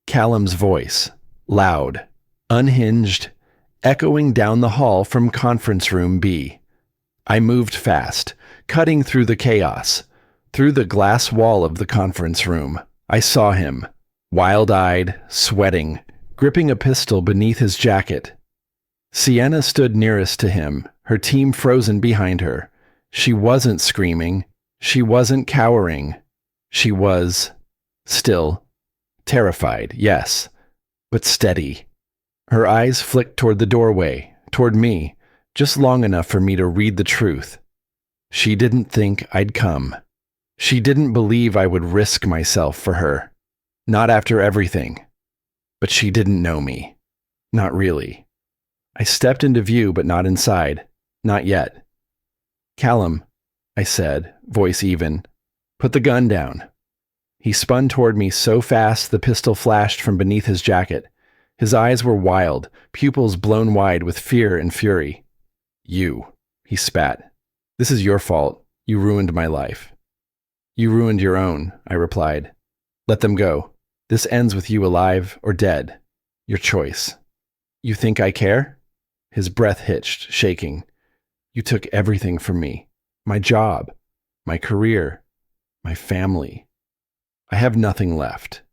S1: Callum's voice, loud, unhinged, echoing down the hall from conference room B. I moved fast, cutting through the chaos. Through the glass wall of the conference room, I saw him, wild-eyed, sweating, gripping a pistol beneath his jacket. Sienna stood nearest to him, her team frozen behind her. She wasn't screaming. She wasn't cowering. She was still terrified, yes, but steady. Her eyes flicked toward the doorway, toward me, just long enough for me to read the truth. She didn't think I'd come. She didn't believe I would risk myself for her. Not after everything. But she didn't know me. Not really. I stepped into view, but not inside. Not yet. "Callum," I said, voice even, "put the gun down." He spun toward me so fast the pistol flashed from beneath his jacket. His eyes were wild, pupils blown wide with fear and fury. "You," he spat. "This is your fault. You ruined my life." "You ruined your own," I replied. "Let them go. This ends with you alive or dead. Your choice." "You think I care?" His breath hitched, shaking. "You took everything from me. my job, my career, my family. I have nothing left.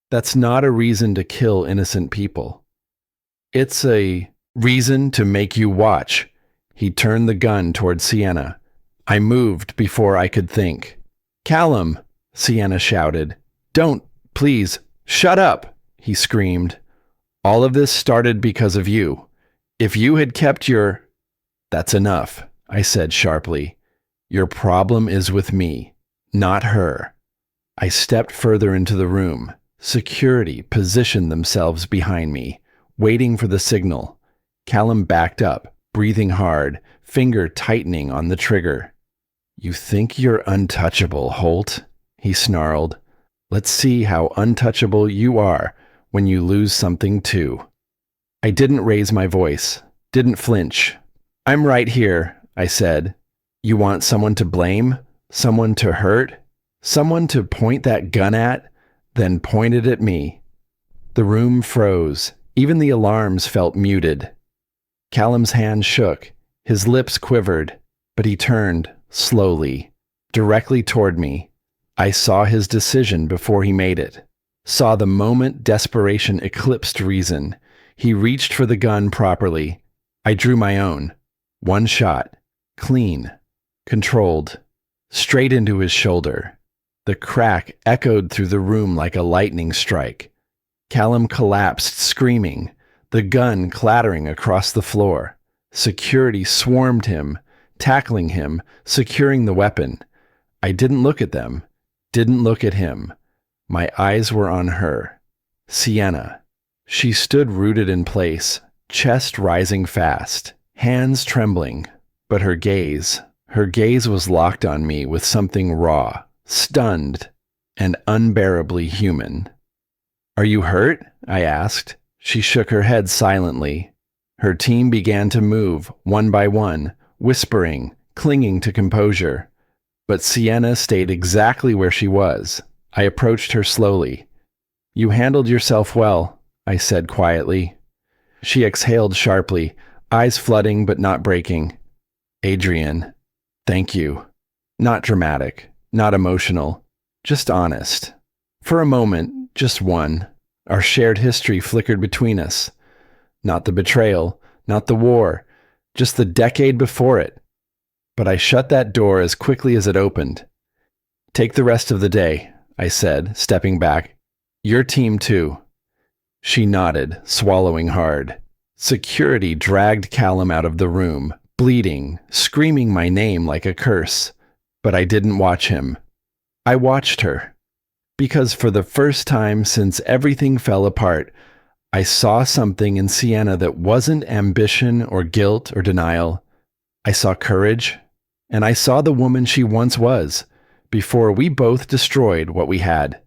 S1: That's not a reason to kill innocent people. It's a reason to make you watch. He turned the gun toward Sienna. I moved before I could think. Callum, Sienna shouted. Don't, please, shut up, he screamed. All of this started because of you. If you had kept your... That's enough, I said sharply. Your problem is with me, not her. I stepped further into the room. Security positioned themselves behind me, waiting for the signal. Callum backed up, breathing hard, finger tightening on the trigger. You think you're untouchable, Holt? He snarled. Let's see how untouchable you are when you lose something too. I didn't raise my voice, didn't flinch. I'm right here, I said. You want someone to blame? Someone to hurt? Someone to point that gun at? Then point it at me. The room froze. Even the alarms felt muted. Callum's hand shook. His lips quivered, but he turned, slowly, directly toward me. I saw his decision before he made it. Saw the moment desperation eclipsed reason. He reached for the gun properly. I drew my own. One shot. Clean. Controlled. Straight into his shoulder. The crack echoed through the room like a lightning strike. Callum collapsed, screaming, the gun clattering across the floor. Security swarmed him, tackling him, securing the weapon. I didn't look at them, didn't look at him. My eyes were on her. Sienna. She stood rooted in place, chest rising fast, hands trembling, but her gaze was locked on me with something raw, stunned, and unbearably human. Are you hurt? I asked. She shook her head silently. Her team began to move, one by one, whispering, clinging to composure. But Sienna stayed exactly where she was. I approached her slowly. You handled yourself well, I said quietly. She exhaled sharply, eyes flooding but not breaking. Adrian, thank you. Not dramatic. Not emotional, just honest. For a moment, just one, our shared history flickered between us. Not the betrayal, not the war, just the decade before it. But I shut that door as quickly as it opened. Take the rest of the day, I said, stepping back. Your team too. She nodded, swallowing hard. Security dragged Callum out of the room, bleeding, screaming my name like a curse. But I didn't watch him. I watched her. Because for the first time since everything fell apart, I saw something in Sienna that wasn't ambition or guilt or denial. I saw courage, and I saw the woman she once was, before we both destroyed what we had.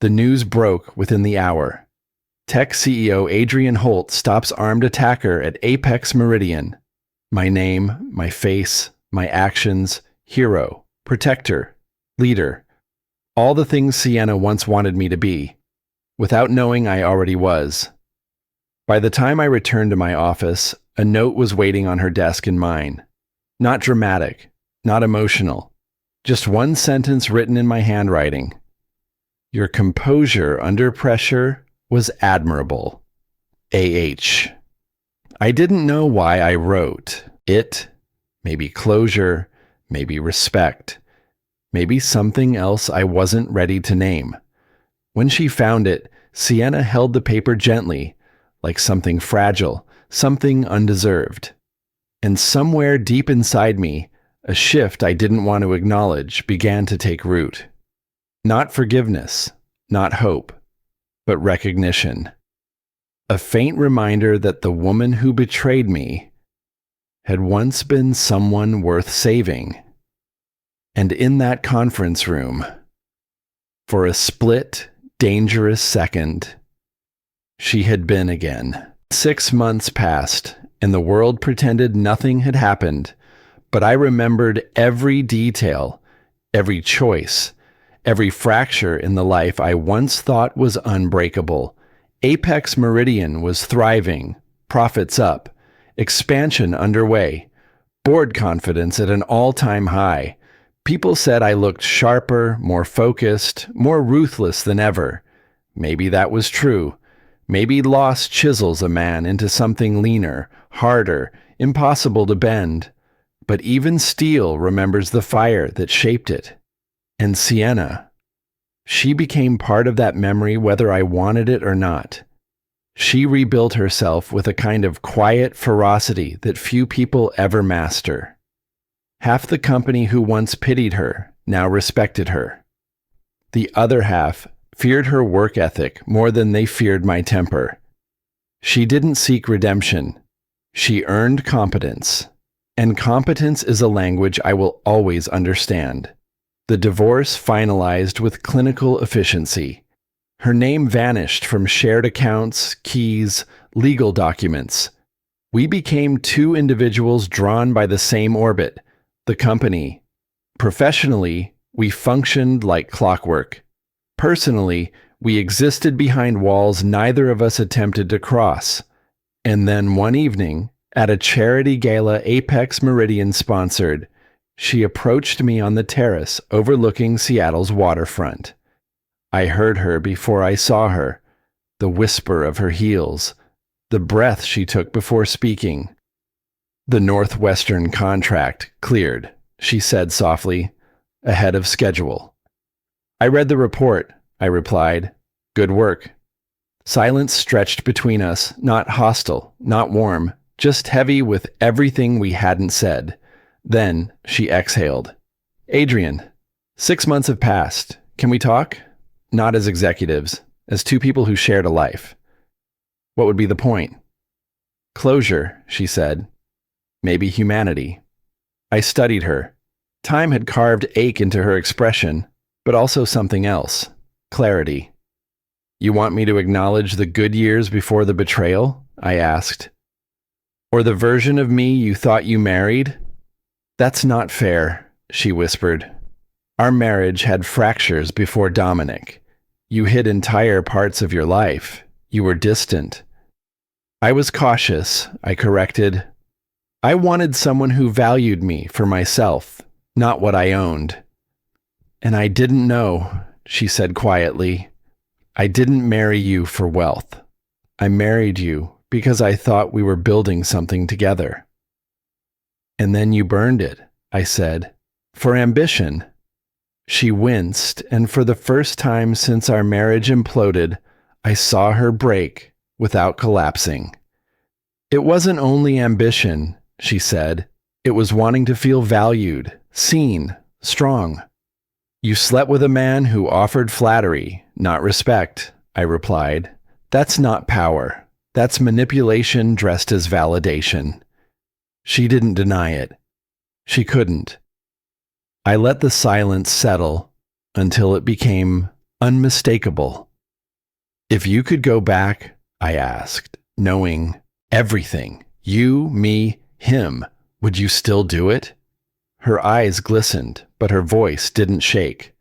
S1: The news broke within the hour. Tech CEO Adrian Holt stops armed attacker at Apex Meridian. My name, my face, my actions, hero, protector, leader, all the things Sienna once wanted me to be. Without knowing, I already was. By the time I returned to my office, a note was waiting on her desk and mine. Not dramatic, not emotional, just one sentence written in my handwriting. Your composure under pressure was admirable. A.H. I didn't know why I wrote it, maybe closure, maybe respect, maybe something else I wasn't ready to name. When she found it, Sienna held the paper gently, like something fragile, something undeserved. And somewhere deep inside me, a shift I didn't want to acknowledge began to take root. Not forgiveness, not hope, but recognition. A faint reminder that the woman who betrayed me had once been someone worth saving. And in that conference room, for a split, dangerous second, she had been again. 6 months passed, and the world pretended nothing had happened, but I remembered every detail, every choice, every fracture in the life I once thought was unbreakable. Apex Meridian was thriving, profits up, expansion underway, board confidence at an all-time high. People said I looked sharper, more focused, more ruthless than ever. Maybe that was true. Maybe loss chisels a man into something leaner, harder, impossible to bend. But even steel remembers the fire that shaped it. And Sienna, she became part of that memory whether I wanted it or not. She rebuilt herself with a kind of quiet ferocity that few people ever master. Half the company who once pitied her now respected her. The other half feared her work ethic more than they feared my temper. She didn't seek redemption. She earned competence. And competence is a language I will always understand. The divorce finalized with clinical efficiency. Her name vanished from shared accounts, keys, legal documents. We became two individuals drawn by the same orbit, the company. Professionally, we functioned like clockwork. Personally, we existed behind walls neither of us attempted to cross. And then one evening, at a charity gala Apex Meridian sponsored, she approached me on the terrace overlooking Seattle's waterfront. I heard her before I saw her, the whisper of her heels, the breath she took before speaking. "The Northwestern contract cleared," she said softly, "ahead of schedule." "I read the report," I replied. "Good work." Silence stretched between us, not hostile, not warm, just heavy with everything we hadn't said. Then she exhaled. "Adrian, 6 months have passed. Can we talk? Not as executives, as two people who shared a life." "What would be the point?" "Closure," she said. "Maybe humanity." I studied her. Time had carved ache into her expression, but also something else. Clarity. "You want me to acknowledge the good years before the betrayal?" I asked. "Or the version of me you thought you married?" "That's not fair," she whispered. "Our marriage had fractures before Dominic. You hid entire parts of your life. You were distant." I was cautious, I corrected. I wanted someone who valued me for myself, not what I owned. "And I didn't know," she said quietly. "I didn't marry you for wealth. I married you because I thought we were building something together." "And then you burned it," I said, "for ambition." She winced, and for the first time since our marriage imploded, I saw her break without collapsing. "It wasn't only ambition," she said. "It was wanting to feel valued, seen, strong." "You slept with a man who offered flattery, not respect," I replied. "That's not power. That's manipulation dressed as validation." She didn't deny it. She couldn't. I let the silence settle until it became unmistakable. "If you could go back," I asked, "knowing everything, you, me, him, would you still do it?" Her eyes glistened, but her voice didn't shake.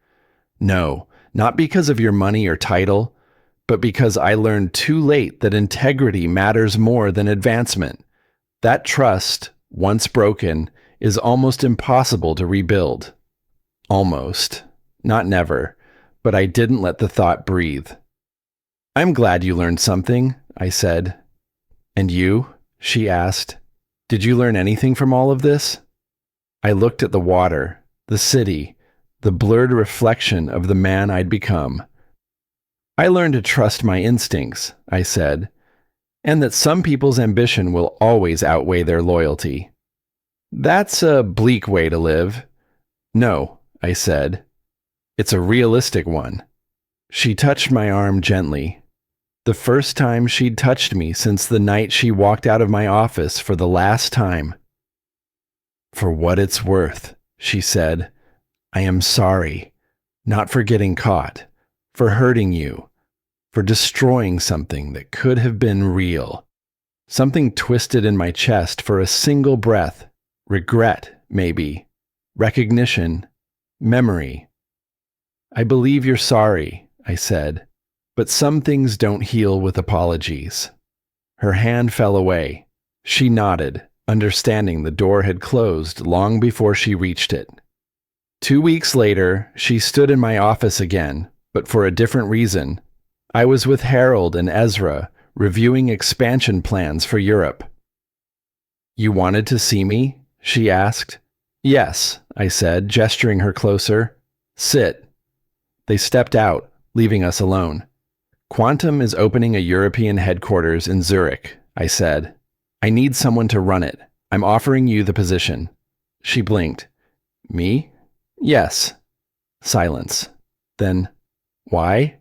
S1: "No, not because of your money or title, but because I learned too late that integrity matters more than advancement. That trust, once broken, is almost impossible to rebuild." Almost. Not never. But I didn't let the thought breathe. "I'm glad you learned something," I said. "And you?" she asked. "Did you learn anything from all of this?" I looked at the water, the city, the blurred reflection of the man I'd become. "I learned to trust my instincts," I said, "and that some people's ambition will always outweigh their loyalty." "That's a bleak way to live." "No," I said. "It's a realistic one." She touched my arm gently. The first time she'd touched me since the night she walked out of my office for the last time. "For what it's worth," she said, "I am sorry. Not for getting caught, for hurting you, for destroying something that could have been real. Something twisted in my chest for a single breath. Regret, maybe. Recognition. Memory." "I believe you're sorry," I said, "but some things don't heal with apologies." Her hand fell away. She nodded, understanding the door had closed long before she reached it. 2 weeks later, she stood in my office again, but for a different reason. I was with Harold and Ezra, reviewing expansion plans for Europe. "You wanted to see me?" she asked. "Yes," I said, gesturing her closer. "Sit." They stepped out, leaving us alone. "Quantum is opening a European headquarters in Zurich," I said. "I need someone to run it. I'm offering you the position." She blinked. "Me?" "Yes." Silence. Then, "Why?"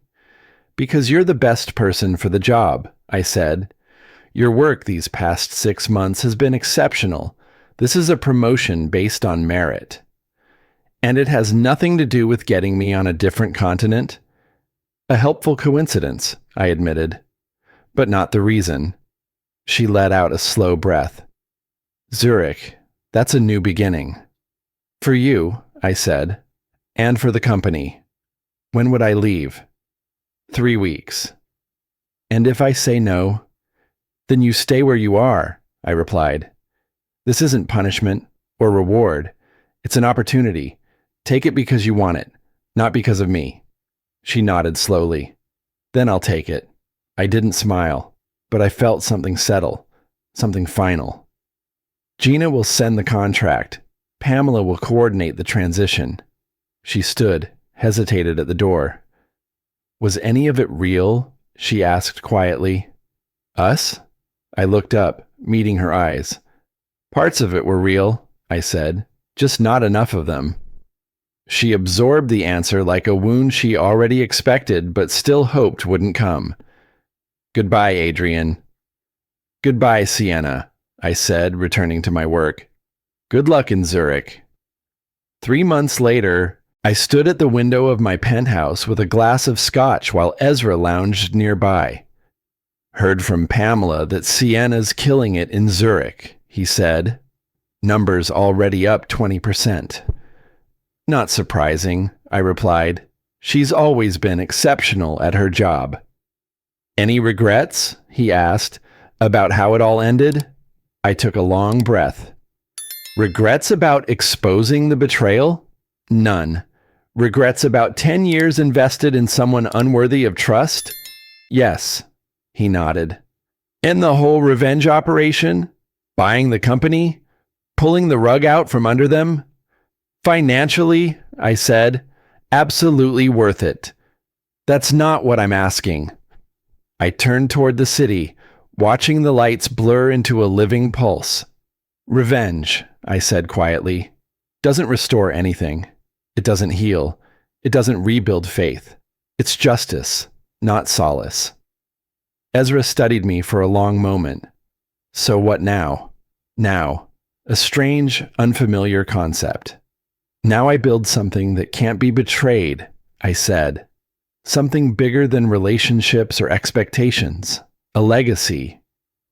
S1: "Because you're the best person for the job," I said. "Your work these past 6 months has been exceptional. This is a promotion based on merit. And it has nothing to do with getting me on a different continent." "A helpful coincidence," I admitted, "but not the reason." She let out a slow breath. "Zurich, that's a new beginning." "For you," I said, "and for the company." "When would I leave?" 3 weeks. "And if I say no?" "Then you stay where you are," I replied. "This isn't punishment or reward. It's an opportunity. Take it because you want it, not because of me." She nodded slowly. "Then I'll take it." I didn't smile, but I felt something settle, something final. "Gina will send the contract. Pamela will coordinate the transition." She stood, hesitated at the door. "Was any of it real?" she asked quietly. "Us?" I looked up, meeting her eyes. "Parts of it were real," I said, "just not enough of them." She absorbed the answer like a wound she already expected but still hoped wouldn't come. "Goodbye, Adrian." "Goodbye, Sienna," I said, returning to my work. "Good luck in Zurich." 3 months later, I stood at the window of my penthouse with a glass of scotch while Ezra lounged nearby. "Heard from Pamela that Sienna's killing it in Zurich," he said. "Numbers already up 20%. "Not surprising," I replied. "She's always been exceptional at her job." "Any regrets?" he asked, "about how it all ended?" I took a long breath. "Regrets about exposing the betrayal? None. Regrets about 10 years invested in someone unworthy of trust? Yes." He nodded. "And the whole revenge operation? Buying the company? Pulling the rug out from under them? Financially," I said, "absolutely worth it. That's not what I'm asking." I turned toward the city, watching the lights blur into a living pulse. "Revenge," I said quietly, "doesn't restore anything. It doesn't heal. It doesn't rebuild faith. It's justice, not solace." Ezra studied me for a long moment. "So what now?" "Now. A strange, unfamiliar concept. Now I build something that can't be betrayed," I said. "Something bigger than relationships or expectations. A legacy."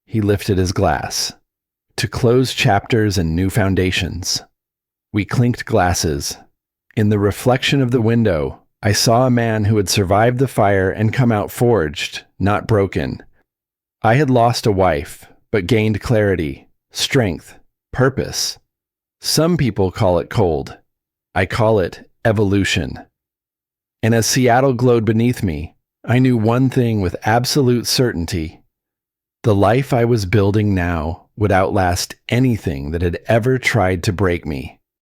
S1: He lifted his glass. "To close chapters and new foundations." We clinked glasses. In the reflection of the window, I saw a man who had survived the fire and come out forged, not broken. I had lost a wife, but gained clarity, strength, purpose. Some people call it cold. I call it evolution. And as Seattle glowed beneath me, I knew one thing with absolute certainty. The life I was building now would outlast anything that had ever tried to break me.